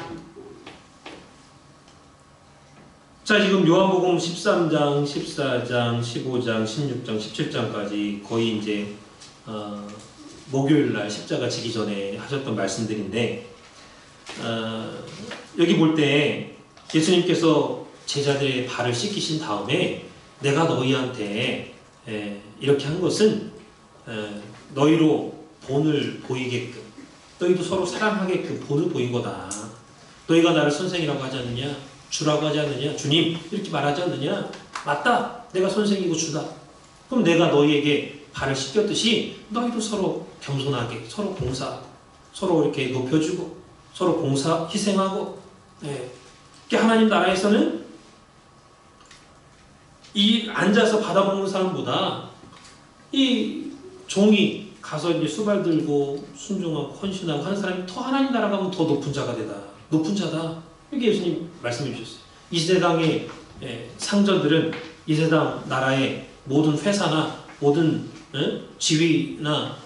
자, 지금 요한복음 13장, 14장, 15장, 16장, 17장까지 거의 이제 목요일날 십자가 지기 전에 하셨던 말씀들인데, 여기 볼 때 예수님께서 제자들의 발을 씻기신 다음에 내가 너희한테 이렇게 한 것은 너희로 본을 보이게끔, 너희도 서로 사랑하게끔 본을 보인 거다. 너희가 나를 선생이라고 하지 않느냐, 주라고 하지 않느냐, 주님 이렇게 말하지 않느냐. 맞다, 내가 선생이고 주다. 그럼 내가 너희에게 발을 씻겼듯이 너희도 서로 겸손하게, 서로 봉사하고, 서로 이렇게 높여주고, 서로 봉사 희생하고. 하나님 나라에서는 이 앉아서 받아먹는 사람보다 이 종이 가서 이제 수발 들고 순종하고 헌신하고 하는 사람이 더 하나님 나라 가면 더 높은 자가 되다. 높은 자다. 이렇게 예수님 말씀해 주셨어요. 이 세상의 상전들은, 이 세상 나라의 모든 회사나 모든 지위나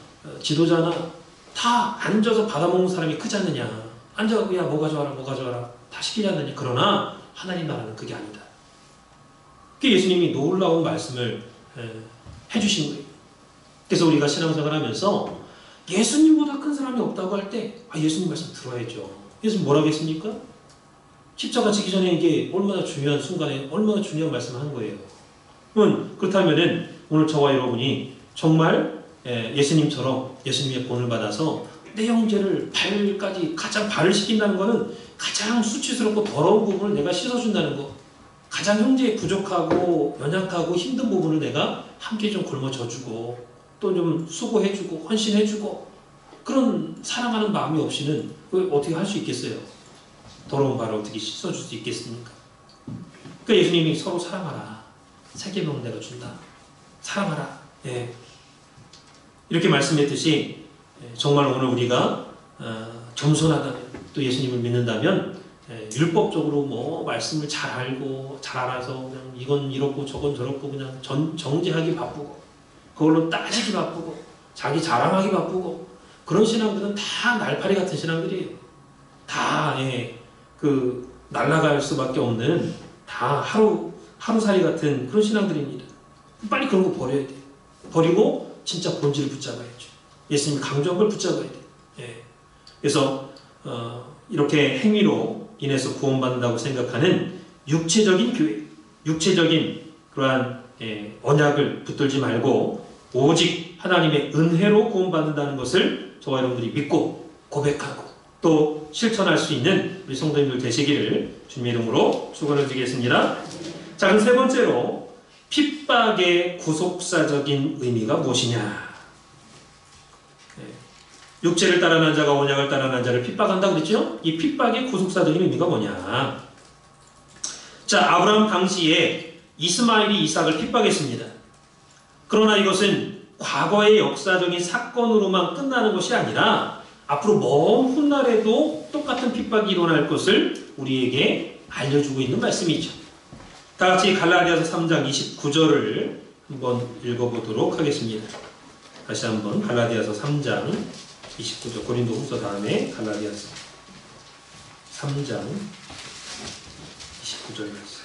지도자나 다 앉아서 받아먹는 사람이 크지 않느냐. 앉아서 야 뭐 가져와라 뭐 가져와라 다 시키지 않느냐. 그러나 하나님 나라는 그게 아니다. 그게 예수님이 놀라운 말씀을 해주신 거예요. 그래서 우리가 신앙생활 하면서 예수님보다 큰 사람이 없다고 할 때 예수님 말씀 들어야죠. 예수님 뭐라고 했습니까? 십자가 지기 전에 이게 얼마나 중요한 순간에 얼마나 중요한 말씀을 한 거예요. 그렇다면은 오늘 저와 여러분이 정말 예수님처럼 예수님의 본을 받아서 내 형제를 가장 발을 씻긴다는 것은 가장 수치스럽고 더러운 부분을 내가 씻어준다는 거, 가장 형제의 부족하고 연약하고 힘든 부분을 내가 함께 좀 걸머져주고 또 좀 수고해주고 헌신해주고, 그런 사랑하는 마음이 없이는 어떻게 할 수 있겠어요? 더러운 발을 어떻게 씻어줄 수 있겠습니까? 그러니까 예수님이 서로 사랑하라. 새 계명 내가 준다. 사랑하라. 예. 이렇게 말씀했듯이 정말 오늘 우리가 겸손하다면, 또 예수님을 믿는다면 율법적으로 뭐 말씀을 잘 알고 잘 알아서 그냥 이건 이렇고 저건 저렇고 그냥 정죄하기 바쁘고 그걸로 따지기 바쁘고 자기 자랑하기 바쁘고 그런 신앙들은 다 날파리 같은 신앙들이에요. 다 그 날아갈 수밖에 없는 다 하루살이 같은 그런 신앙들입니다. 빨리 그런 거 버려야 돼요. 버리고 진짜 본질을 붙잡아야죠. 예수님이 강조한 걸 붙잡아야 돼요. 그래서 이렇게 행위로 인해서 구원받는다고 생각하는 육체적인 교회, 육체적인 그러한 언약을 붙들지 말고 오직 하나님의 은혜로 구원받는다는 것을 저와 여러분들이 믿고 고백하고 또 실천할 수 있는 우리 성도님들 되시기를 주님의 이름으로 축원을 드리겠습니다. 자, 그럼 세 번째로 핍박의 구속사적인 의미가 무엇이냐? 육체를 따르는 자가 언약을 따르는 자를 핍박한다고 그랬죠? 이 핍박의 구속사적인 의미가 뭐냐? 자, 아브라함 당시에 이스마엘이 이삭을 핍박했습니다. 그러나 이것은 과거의 역사적인 사건으로만 끝나는 것이 아니라 앞으로 먼 훗날에도 똑같은 핍박이 일어날 것을 우리에게 알려주고 있는 말씀이죠. 다 같이 갈라디아서 3장 29절을 한번 읽어보도록 하겠습니다. 다시 한번 갈라디아서 3장 29절, 고린도후서 다음에 갈라디아서 3장 29절 말씀.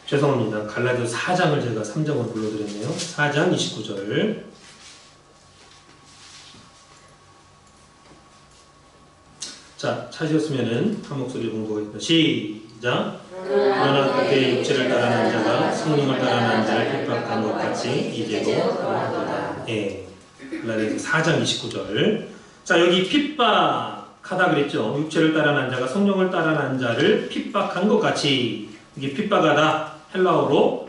죄송합니다. 갈라디아서 4장을 제가 3장으로 불러드렸네요. 4장 29절. 자, 찾으셨으면은 한 목소리 공부하겠습니다. 시작. 그러나 그때 육체를 따르는 자가 성령을 따르는 자를 핍박한 것 같이 이제도 그러하도다. 갈라디아서 4장 29절. 자, 여기 핍박하다 그랬죠. 육체를 따르는 자가 성령을 따르는 자를 핍박한 것 같이. 이게 핍박하다. 헬라어로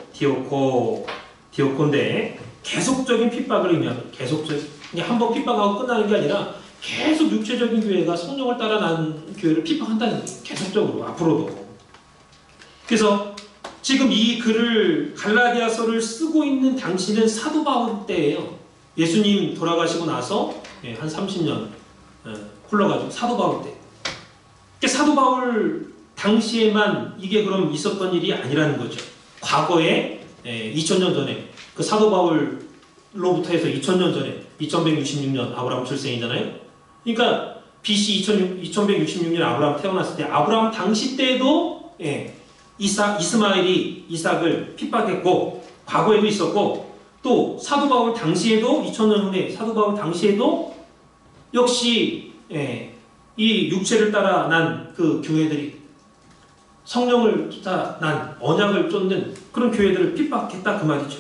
디오코인데 계속적인 핍박을 의미합니다. 계속적인. 이게 한번 핍박하고 끝나는 게 아니라 계속 육체적인 교회가 성령을 따라 난 교회를 핍박한다는 거예요. 계속적으로 앞으로도. 그래서 지금 이 글을 갈라디아서를 쓰고 있는 당시는 사도 바울 때예요. 예수님 돌아가시고 나서 한 30년 흘러가지고 사도 바울 때. 그러니까 사도 바울 당시에만 이게 그럼 있었던 일이 아니라는 거죠. 과거에 2000년 전에 그 사도 바울로부터 해서 2000년 전에 2166년 아브라함 출생이잖아요. 그러니까 BC 2166년 아브라함 태어났을 때 아브라함 당시 때도 이스마엘이 이삭을 핍박했고 과거에도 있었고 또 사도 바울 당시에도 2000년 후에 사도 바울 당시에도 역시 이 육체를 따라 난 그 교회들이 성령을 따라 난 언약을 쫓는 그런 교회들을 핍박했다 그 말이죠.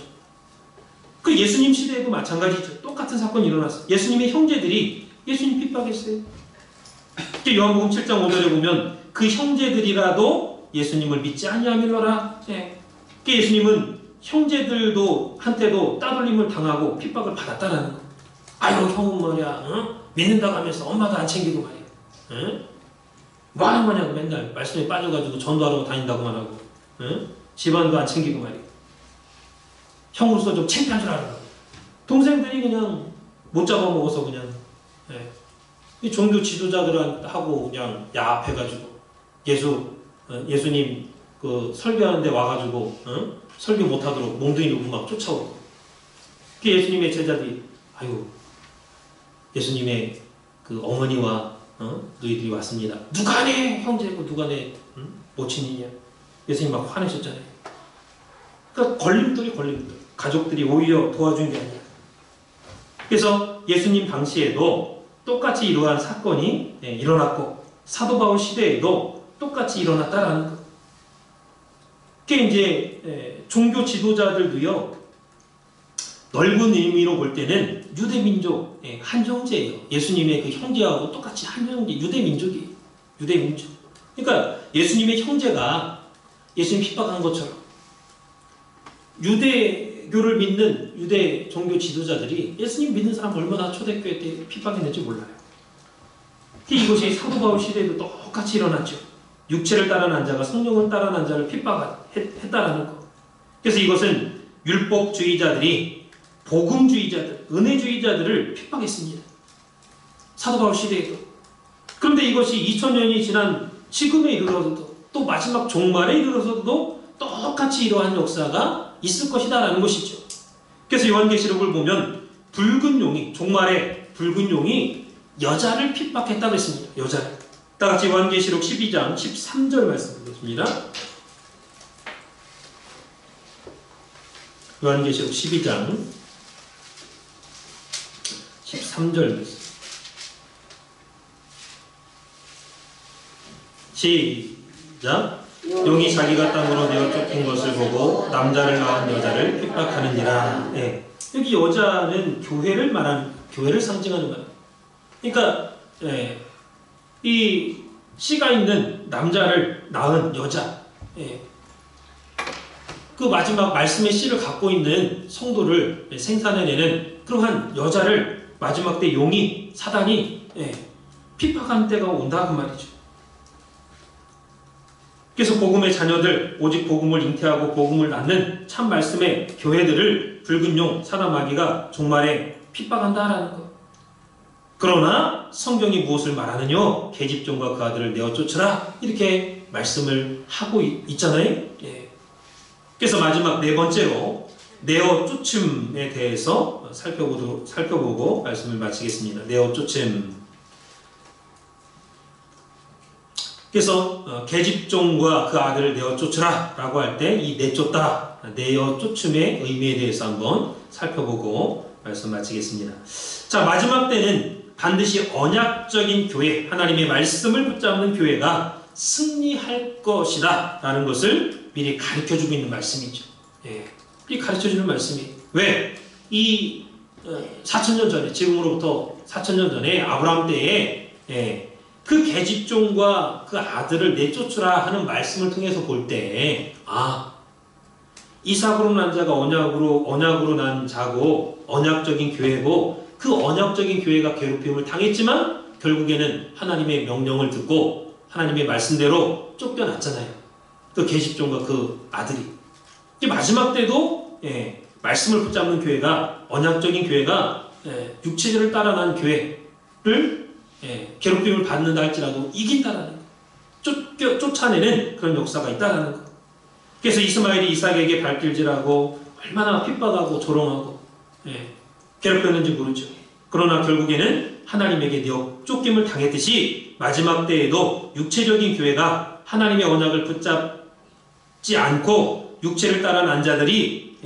그 예수님 시대에도 마찬가지죠. 똑같은 사건이 일어났어요. 예수님의 형제들이 예수님 핍박했어요. 요한복음 7장 5절에 보면 그 형제들이라도 예수님을 믿지 아니하밀러라. 예수님은 형제들도 한때도 따돌림을 당하고 핍박을 받았다라는 거. 아유 형은 뭐냐 믿는다고 하면서 엄마도 안 챙기고 말이야. 뭐 하는 거냐고 맨날 말씀에 빠져가지고 전도하러 다닌다고만 하고 집안도 안 챙기고 말이야. 형으로서 좀 창피한 줄 알아. 동생들이 그냥 못 잡아먹어서 그냥 이 종교 지도자들하고 그냥 야합해가지고 예수님 그 설교하는데 와가지고 설교 못하도록 몽둥이 놓고 막 쫓아오고. 그 예수님의 제자들이 아유 예수님의 그 어머니와 너희들이 왔습니다. 누가 내 형제고 누가 내 모친이냐. 예수님 막 화내셨잖아요. 그러니까 걸림돌이 가족들이 오히려 도와준 게 아니라. 그래서 예수님 당시에도 똑같이 이러한 사건이 일어났고 사도 바울 시대에도 똑같이 일어났다라는 것. 그게 이제 종교 지도자들도요. 넓은 의미로 볼 때는 유대민족 한 형제예요. 예수님의 그 형제하고 똑같이 한 형제 유대민족이에요. 유대민족. 그러니까 예수님의 형제가 예수님 핍박한 것처럼 유대교를 믿는 유대 종교 지도자들이 예수님 믿는 사람 얼마나 초대교회 때 핍박했는지 몰라요. 이것이 사도 바울 시대에도 똑같이 일어났죠. 육체를 따라 난 자가 성령을 따라 난 자를 핍박했다라는 거. 그래서 이것은 율법주의자들이 복음주의자들, 은혜주의자들을 핍박했습니다. 사도 바울 시대에도. 그런데 이것이 2000년이 지난 지금에 이르러서도 또 마지막 종말에 이르러서도 똑같이 이러한 역사가 있을 것이다라는 것이죠. 그래서 요한계시록을 보면 붉은 용이, 종말에 붉은 용이 여자를 핍박했다고 했습니다. 여자를. 다 같이 요한계시록 12장 13절 말씀드리겠습니다. 요한계시록 12장 13절 말씀. 시작. 용이 자기가 땅으로 내어 쫓긴 것을 보고 남자를 낳은 여자를 핍박하느니라. 예. 여기 여자는 교회를 상징하는 말. 그러니까 이 씨가 있는 남자를 낳은 여자. 그 마지막 말씀의 씨를 갖고 있는 성도를 생산해내는 그러한 여자를 마지막 때 용이 사단이 핍박하는 때가 온다 그 말이죠. 그래서 복음의 자녀들, 오직 복음을 잉태하고 복음을 낳는 참 말씀의 교회들을 붉은 용, 사단 마귀가 종말에 핍박한다라는 것. 그러나 성경이 무엇을 말하느냐? 계집종과 그 아들을 내어 쫓으라. 이렇게 말씀을 하고 있잖아요. 그래서 마지막 네 번째로 내어 쫓음에 대해서 살펴보고 말씀을 마치겠습니다. 내어 쫓음. 그래서 계집종과 그 아들을 내어 쫓으라 라고 할 때 이 내쫓다, 내어 쫓음의 의미에 대해서 한번 살펴보고 말씀 마치겠습니다. 자, 마지막 때는 반드시 언약적인 교회, 하나님의 말씀을 붙잡는 교회가 승리할 것이다 라는 것을 미리 가르쳐주고 있는 말씀이죠. 미리 가르쳐주는 말씀이 왜? 이 4,000년 전에, 지금으로부터 4,000년 전에 아브라함 때에 그 계집종과 그 아들을 내쫓으라 하는 말씀을 통해서 볼 때, 이삭으로 난 자가 언약으로 난 자고 언약적인 교회고 그 언약적인 교회가 괴롭힘을 당했지만 결국에는 하나님의 명령을 듣고 하나님의 말씀대로 쫓겨났잖아요. 그 계집종과 그 아들이. 마지막 때도 말씀을 붙잡는 교회가, 언약적인 교회가 육체를 따라 난 교회를 괴롭힘을 받는다 할지라도 이긴다라는 거. 쫓아내는 그런 역사가 있다라는 거. 그래서 이스마엘이 이삭에게 발길질하고 얼마나 핍박하고 조롱하고 괴롭혔는지 모르죠. 그러나 결국에는 하나님에게 쫓김을 당했듯이 마지막 때에도 육체적인 교회가 하나님의 언약을 붙잡지 않고 육체를 따라 난 자들이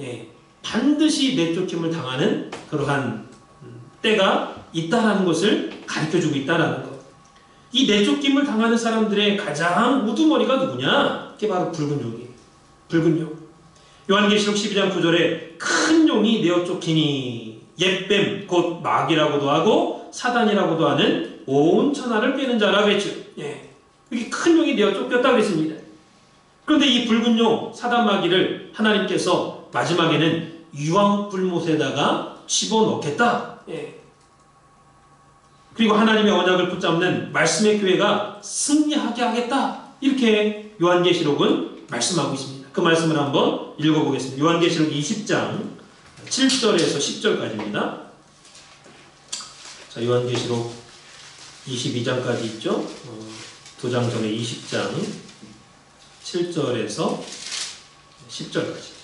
반드시 내쫓김을 당하는 그러한 때가 있다라는 것을 가르쳐주고 있다라는 것. 이 내쫓김을 당하는 사람들의 가장 우두머리가 누구냐? 그게 바로 붉은 용이에요. 붉은 용. 요한계시록 12장 9절에 큰 용이 내어 쫓기니 옛뱀 곧 마귀라고도 하고 사단이라고도 하는 온 천하를 꿰는 자라 그랬죠. 여기 큰 용이 내어 쫓겼다 그랬습니다. 그런데 이 붉은 용 사단 마귀를 하나님께서 마지막에는 유황불못에다가 집어넣겠다. 그리고 하나님의 언약을 붙잡는 말씀의 교회가 승리하게 하겠다. 이렇게 요한계시록은 말씀하고 있습니다. 그 말씀을 한번 읽어보겠습니다. 요한계시록 20장 7절에서 10절까지입니다. 자, 요한계시록 22장까지 있죠. 두 장 전에 20장 7절에서 10절까지.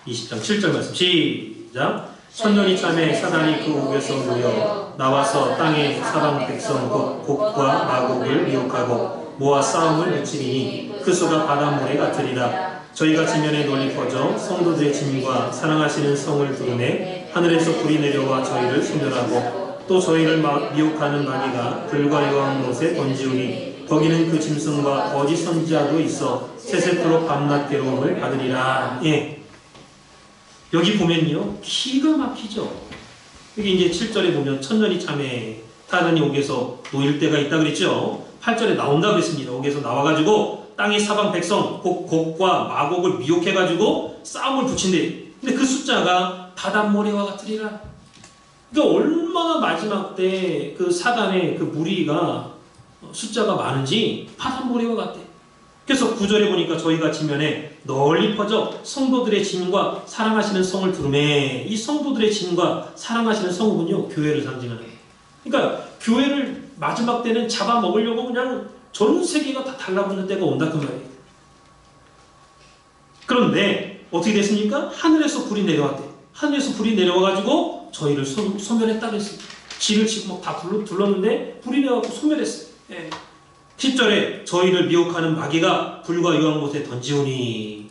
20장 7절 말씀 시작. 천년이 참에 사단이 그 옥에서 모여 나와서 땅의 사방 백성 곡과 마곡을 미혹하고 모아 싸움을 붙이리니 그 수가 바닷물에 같으리라. 저희가 지면에 널리 퍼져 성도들의 짐과 사랑하시는 성을 두르매 하늘에서 불이 내려와 저희를 소멸하고 또 저희를 미혹하는 마귀가 불과 유황못에 던지우니 거기는 그 짐승과 거짓 선지자도 있어 세세토록 밤낮 괴로움을 받으리라. 여기 보면요 기가 막히죠. 여기 이제 7절에 보면 천년이 참에 사단이 옥에서 놓일 때가 있다 그랬죠. 8절에 나온다 그랬습니다. 옥에서 나와가지고 땅의 사방 백성 곡과 마곡을 미혹해가지고 싸움을 붙인대. 근데 그 숫자가 바닷모래와 같으리라. 그러니까 얼마나 마지막 때 그 사단의 그 무리가 숫자가 많은지 파산보리와 같대. 그래서 9절에 보니까 저희가 지면에 널리 퍼져 성도들의 진과 사랑하시는 성을 두르매, 이 성도들의 진과 사랑하시는 성은요 교회를 상징하는 거예요. 그러니까 교회를 마지막 때는 잡아먹으려고 그냥 전 세계가 다 달라붙는 때가 온다 그 말이에요. 그런데 어떻게 됐습니까? 하늘에서 불이 내려왔대. 하늘에서 불이 내려와가지고 저희를 소멸했다 그랬습니다. 진을 치고 막 다 둘렀는데 불이 내려와서 소멸했어요. 예. 10절에 저희를 미혹하는 마귀가 불과 유황 못에 던지오니,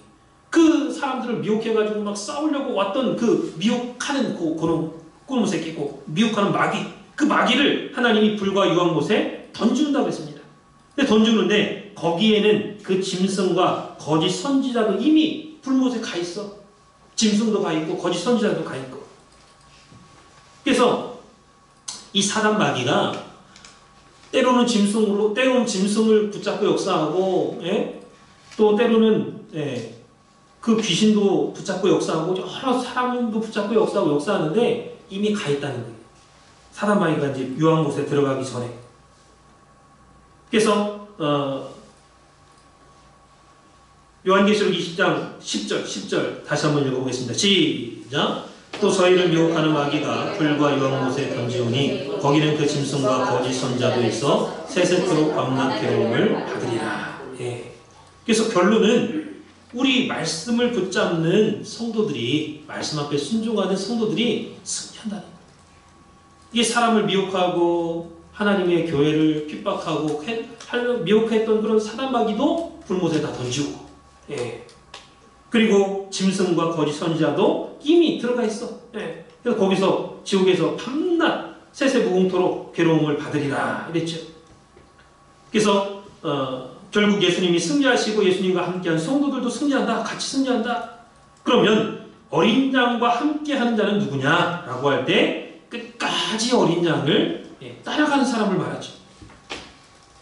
그 사람들을 미혹해가지고 막 싸우려고 왔던 그 미혹하는 그런 꼬놈 새끼고 미혹하는 마귀, 그 마귀를 하나님이 불과 유황 못에 던진다고 했습니다. 근데 던지는데 거기에는 그 짐승과 거짓 선지자도 이미 불못에 가 있어. 짐승도 가 있고 거짓 선지자도 가 있고. 그래서 이 사단 마귀가 때로는 짐승을 붙잡고 역사하고, 예? 또 때로는 그 귀신도 붙잡고 역사하고 여러 사람도 붙잡고 역사하는데 이미 가 있다는 거예요. 사단 마귀가 이제 유황못에 들어가기 전에. 그래서 요한계시록 20장 10절 다시 한번 읽어보겠습니다. 시작. 또 저희를 미혹하는 마귀가 불과 유황못에 던지오니 거기는 그 짐승과 거짓 선자도 있어 세세토록 밤낮 괴로움을 받으리라. 예. 그래서 결론은 우리 말씀을 붙잡는 성도들이, 말씀 앞에 순종하는 성도들이 승리한다는 거예요. 이게 사람을 미혹하고 하나님의 교회를 핍박하고 미혹했던 그런 사단 마귀도 불못에다 던지고, 예. 그리고 짐승과 거짓 선지자도 이미 들어가 있어. 예. 그래서 거기서 지옥에서 밤낮 세세무궁토록 괴로움을 받으리라 이랬죠. 그래서 결국 예수님이 승리하시고 예수님과 함께한 성도들도 승리한다. 같이 승리한다. 그러면 어린 양과 함께하는 자는 누구냐라고 할 때 끝까지 어린 양을 따라가는 사람을 말하죠.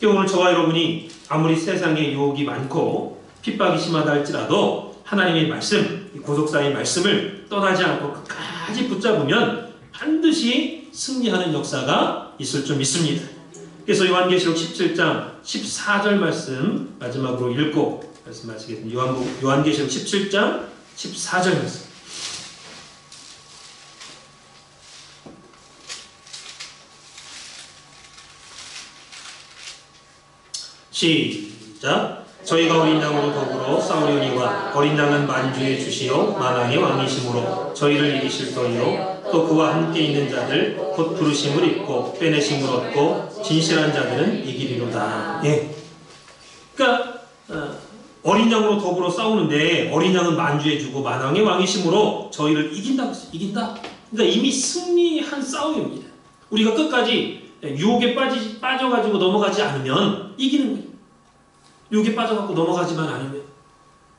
오늘 저와 여러분이 아무리 세상에 유혹이 많고 핍박이 심하다 할지라도 하나님의 말씀, 고속사의 말씀을 떠나지 않고 끝까지 붙잡으면 반드시 승리하는 역사가 있을 줄 믿습니다. 그래서 요한계시록 17장 14절 말씀 마지막으로 읽고 말씀 마치겠습니다. 요한계시록 17장 14절 말씀. 시작. 저희가 어린 양으로 더불어 싸우려니와 어린 양은 만주의 주시요 만왕의 왕이심으로 저희를 이기실 터이요 또 그와 함께 있는 자들 곧 부르심을 입고 빼내심을 얻고 진실한 자들은 이기리로다. 예. 그러니까 어린 양으로 더불어 싸우는데 어린 양은 만주해 주고 만왕의 왕이심으로 저희를 이긴다고 했어요. 이긴다. 그러니까 이미 승리한 싸움입니다. 우리가 끝까지 유혹에 빠져가지고 넘어가지 않으면 이기는 거예요. 유혹에 빠져갖고 넘어가지만 않으면.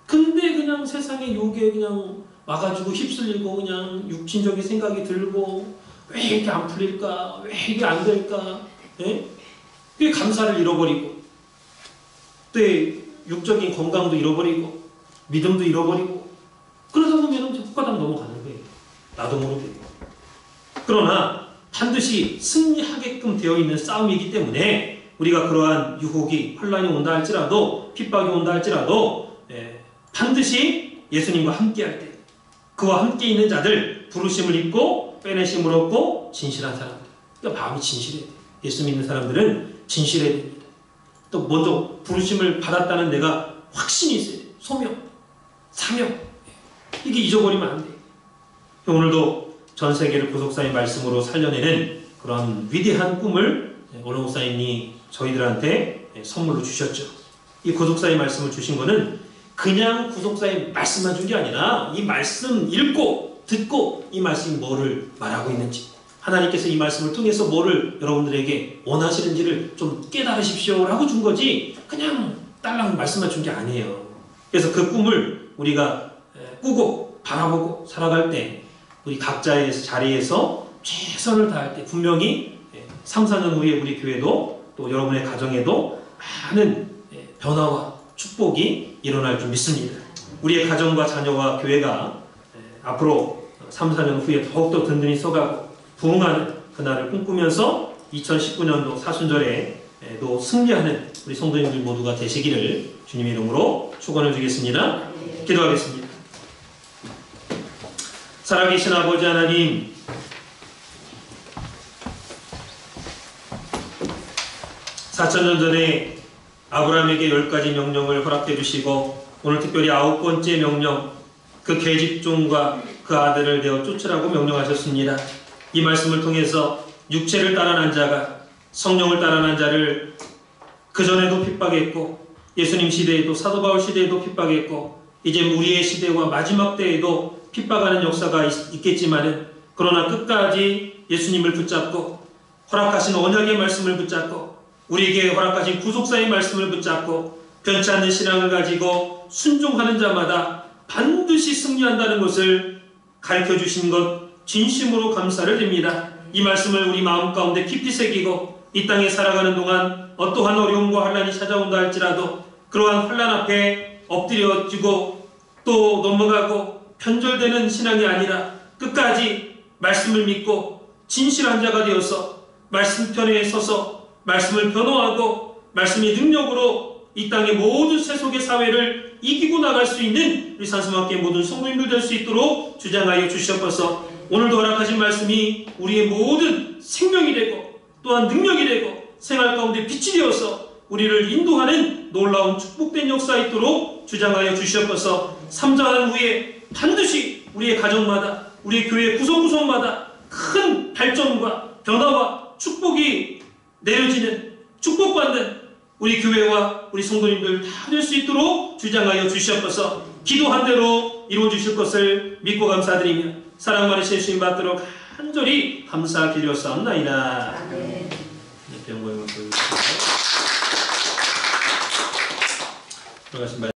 근데 그냥 세상의 유혹에 그냥 와가지고 휩쓸리고 그냥 육신적인 생각이 들고 왜 이렇게 안 풀릴까? 왜 이게 안 될까? 예? 그게 감사를 잃어버리고 또 육적인 건강도 잃어버리고 믿음도 잃어버리고 그러다 보면 헛가닥 넘어가는 거예요. 나도 모르게. 그러나 반드시 승리하게끔 되어 있는 싸움이기 때문에 우리가 그러한 유혹이 혼란이 온다 할지라도 핍박이 온다 할지라도 반드시 예수님과 함께할 때 그와 함께 있는 자들 부르심을 입고 빼내심을 얻고 진실한 사람들. 그러니까 마음이 진실해야 돼요. 예수 믿는 사람들은 진실해야 됩니다. 또 먼저 부르심을 받았다는 내가 확신이 있어야 돼요. 소명, 사명. 이게 잊어버리면 안 돼요. 오늘도 전 세계를 구속사의 말씀으로 살려내는 그런 위대한 꿈을 오늘 목사님이 저희들한테 선물로 주셨죠. 이 구속사의 말씀을 주신 거는 그냥 구속사의 말씀만 준 게 아니라 이 말씀 읽고 듣고 이 말씀이 뭐를 말하고 있는지 하나님께서 이 말씀을 통해서 뭐를 여러분들에게 원하시는지를 좀 깨달으십시오 라고 준 거지 그냥 딸랑 말씀만 준 게 아니에요. 그래서 그 꿈을 우리가 꾸고 바라보고 살아갈 때 우리 각자의 자리에서 최선을 다할 때 분명히 3, 4년 후에 우리 교회도 또 여러분의 가정에도 많은 변화와 축복이 일어날 줄 믿습니다. 우리의 가정과 자녀와 교회가 앞으로 3, 4년 후에 더욱더 든든히 서가고 부흥하는 그날을 꿈꾸면서 2019년도 사순절에 승리하는 우리 성도님들 모두가 되시기를 주님의 이름으로 축원을 드리겠습니다. 기도하겠습니다. 살아계신 아버지 하나님, 4000년 전에 아브라함에게 10가지 명령을 허락해 주시고 오늘 특별히 9번째 명령, 그 계집종과 그 아들을 내어 쫓으라고 명령하셨습니다. 이 말씀을 통해서 육체를 따라난 자가 성령을 따라난 자를 그전에도 핍박했고 예수님 시대에도 사도 바울 시대에도 핍박했고 이제 우리의 시대와 마지막 때에도 핍박하는 역사가 있겠지만은 그러나 끝까지 예수님을 붙잡고 허락하신 언약의 말씀을 붙잡고 우리에게 허락하신 구속사의 말씀을 붙잡고 변치 않는 신앙을 가지고 순종하는 자마다 반드시 승리한다는 것을 가르쳐 주신 것 진심으로 감사를 드립니다. 이 말씀을 우리 마음 가운데 깊이 새기고 이 땅에 살아가는 동안 어떠한 어려움과 환난이 찾아온다 할지라도 그러한 환난 앞에 엎드려지고 또 넘어가고 편절되는 신앙이 아니라 끝까지 말씀을 믿고 진실한 자가 되어서 말씀 편에 서서 말씀을 변호하고 말씀의 능력으로 이 땅의 모든 세속의 사회를 이기고 나갈 수 있는 우리 산수학교의 모든 성도님들 될 수 있도록 주장하여 주시옵소서. 오늘도 허락하신 말씀이 우리의 모든 생명이 되고 또한 능력이 되고 생활 가운데 빛이 되어서 우리를 인도하는 놀라운 축복된 역사 있도록 주장하여 주시옵소서. 3장한 후에 반드시 우리의 가정마다 우리의 교회 구석구석마다 큰 발전과 변화와 축복이 내려지는 축복받는 우리 교회와 우리 성도님들 다 될 수 있도록 주장하여 주시옵소서. 기도한 대로 이루어 주실 것을 믿고 감사드리며 사랑 많으신 주님 받도록 간절히 감사드렸사옵나이다. 네. 병고용을 보여주시고 들어가신 말